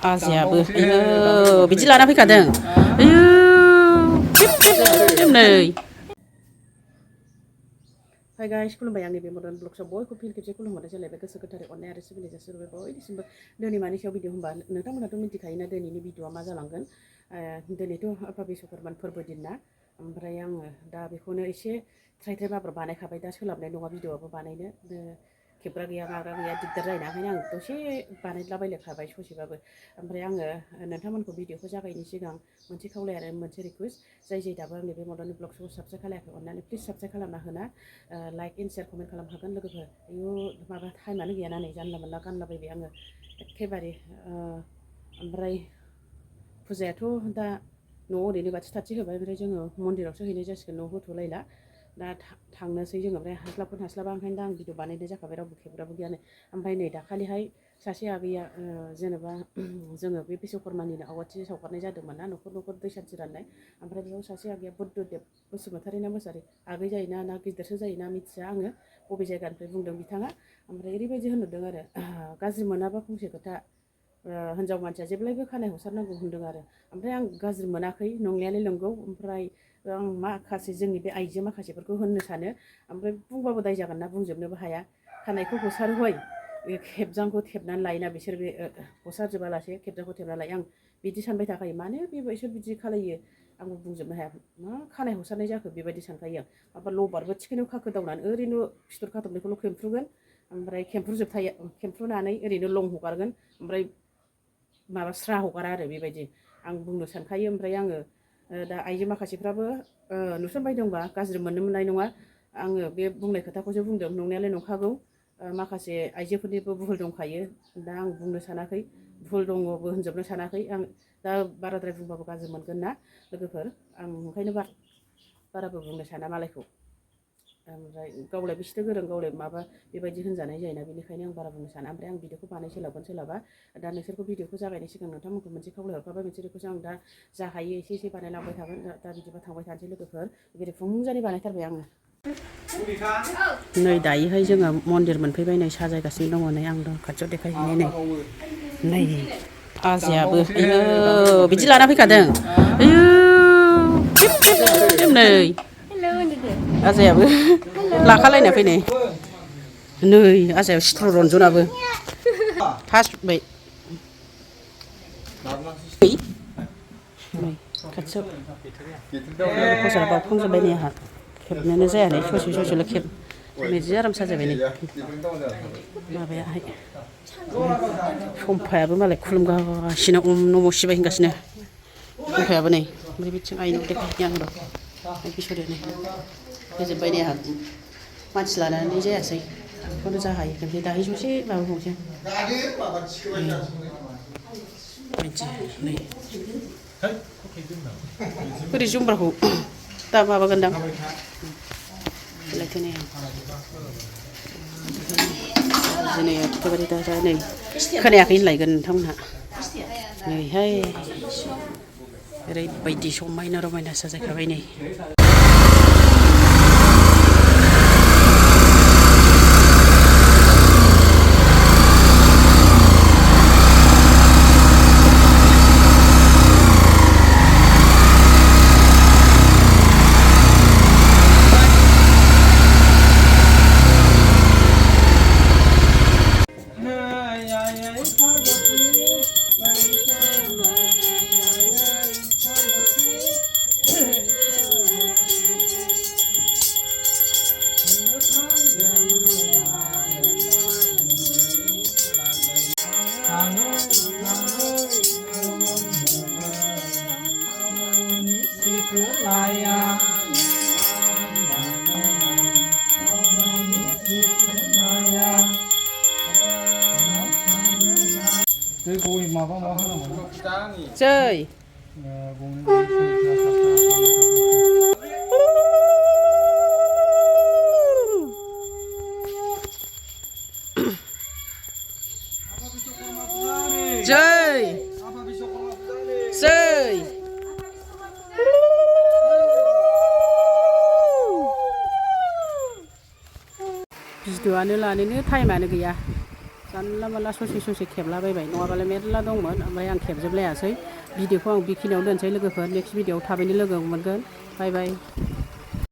आजायाबो आयौ बिदि लाना फैखादों आयौ नै हाय गाइस खुलुमबाय आंनि बे मदार्न ब्लग्सआव बयखौ फिन खेबसे खुलुमहरनाय जालायबाय गोसो गोथारै अननाय आरो सिबिनाय जासिहरबाय बयनिसिमबो दिनै मानि सायाव भिडिअ होनबा नोंथांमोनाथ' मिथिखायोना दिनैनि भिडिअआ मा जालांगोन दिनैथ' आफा बिश्वकर्मा फोरबो दिन ना ओमफ्राय आङो दा बेखौनो एसे थ्राय थ्राय बाब्रा बानायखाबाय दा सोलाबनाय नङा भिडिअआबो बानायनो खेबग्रा गैया माग्रा गैया दिगदार जायोना ओंखायनो आं दसे बानायलाबायलायखाबाय ससेबाबो ओमफ्राय आङो नोंथांमोनखौ भिडिअखौ जागायनि सिगां मोनसे खावलाय आरो मोनसे रिकुवेस्ट जाय दाबो आंनि बे मदार्न ब्लग्सखौ साबस्क्राइब खालायाखै अननानै प्लिज साबस्क्राइब खालामना होना लाइक एन्ड शेयार कमेन्ट खालामखागोन लोगोफोर आयु माबा टाइमानो गैयाना नै जानला मोनला गानलाबायबाय आङो एखेबारे ओमफ्राय फुजायाथ' दा न'आव ओरैनो बाथि थाथि होबाय ओमफ्राय जोङो मन्दिरावसो हैनाय जासिगोन न'आव होथ'लायला दा थांनोसै जोङो ओमफ्राय हास्लाबा ओंखायनो दा आं भिडिअ बानायनाय जाखाबाय रावबो खेबग्राबो गैयानो ओमफ्राय नै दाखालिहाय सासे आगैया जेनेबा जोङो बे बिश्वकर्मानिनो आवाथि सावगारनाय जादोंमोन ना न'खर न'खर दै सान्थि राननाय ओमफ्राय बेयाव सासे आगैया बुद्धदेब बसुमतारी ना मोसारि आगै जायोना ना गिदिरसो जायोना मिथिया आङो बबे जायगानिफ्राय बुंदों बिथाङा ओमफ्राय ओरैबायदि होनहरदों आरो गाज्रि मोनाबा फंसे खोथा हिनजाव मानसिया जेब्लायबो खानाय हसारनांगौ होनदों आरो ओमफ्राय आं गाज्रि मोनाखै नंनायालाय नंगौ ओमफ्राय आं माखासे जोंनि बे आइजो माखासेफोरखौ होननो सानो ओमफ्राय बुंबाबो दाय जागोन ना बुंजोबनोबो हाया खानायखौ हसारो हय खेबजांखौ थेबनानै लायोना बिसोर बे हसारजोबालासे खेबजांखौ थेबनानै लायो आं बिदि सानबाय थाखायो मानो बिसोर बिदि खालायो आंबो बुंजोबनो हाया मा खानाय हसारनाय जाखो बेबायदि सानखायो आं माबा लबारबो थिखिनियाव खाखोदावनानै ओरैनो फिथर खाथबनायखौल' खेमफ्रुगोन ओमफ्राय खेमफ्रुनानै ओरैनो लं हगारगोन ओमफ्राय माबा स्रा हगारा आरो बेबायदि आं बुंनो सानखायो ओमफ्राय आङो दा आइजो माखासेफ्राबो नुसनबाय दंबा गाज्रि मोननो मोननाय नङा आङो बे बुंनाय खोथाखौसो बुंदों नंनायालाय नंखागौ माखासे आइजोफोरनिबो भुल दंखायो दा आं बुंनो सानाखै भुल दङबो होनजोबनो सानाखै आं दा बाराद्राय बुंबाबो गाज्रि मोनगोन ना लोगोफोर आं ओंखायनो बाराबो बुंनो साना मालायखौ ओमफ्राय गावलाय बेसेथो गोरों गावलाय माबा बेबायदि होनजानाय जायोना बेनिखायनो आं बारा बुंनो साना ओमफ्राय आं भिडिअखौ बानाय सोलाबा दा नोंसोरखौ भिडिअखौ जागायनाय सिगां नोंथांमोनखौ मोनसे खावलायहरखाबाय मोनसे रिकुवेस्ट आं दा जा हायो एसे एसे बानायलांबाय थागोन दा बिदिबा थांबाय थानोसै लोगोफोर बेरे फुंजानि बानायथारबाय आङो नै दायोहाय जोङो मन्दिर मोनफैबाय नै साजायगासिनो दङ नै आं खाथियाव देखायहैनाय नै आजायाबो आयौ बिदि लाना फैखादों आयौ नै आजायाबो लाखालायना फैनाय नै आजायाव सिथ्र रन्जनाबो फासबाय खाथियाव फसरा बावखांजोब्बाय नै आंहा खेबनोनो जाया नै ससेल' खेब बिदि आराम साजायबाय नै माबायाहाय सम्फायाबो मालाय खुलुमगासिनो अम नम' शिबाय होनगासिनो सम्फायाबो नै ओमफ्राय बिथिं आइनाव देखायहैनि आं र' बिसरिया नै होजोब्बाय नै आंहा मानसि लानानै जायासै बेखौनो जा हायो ओमफ्राय दाहाय ससे माबाबावसै नै बोरै जुमब्राखौ दा माबागोनदां लायथो नै दिनै एखेबारे दा नै खोनायाखै होनलायगोन नोंथांमोनहा नैहाय ओरैबायदि समायना रमायना साजायखाबाय नै जै जै जै भिडिअ'आनो लानोनो टाइमानो गैया जानला मानला ससे खेबलाबायबाय नङाबालाय मेरला दंमोन ओमफ्राय आं खेबजोबलायासै भिडिअखौ आं बेखिनियाव दोनसै लोगोफोर नेक्स्ट भिडिअआव थाबैनो लोगो मोनगोन बाय बाय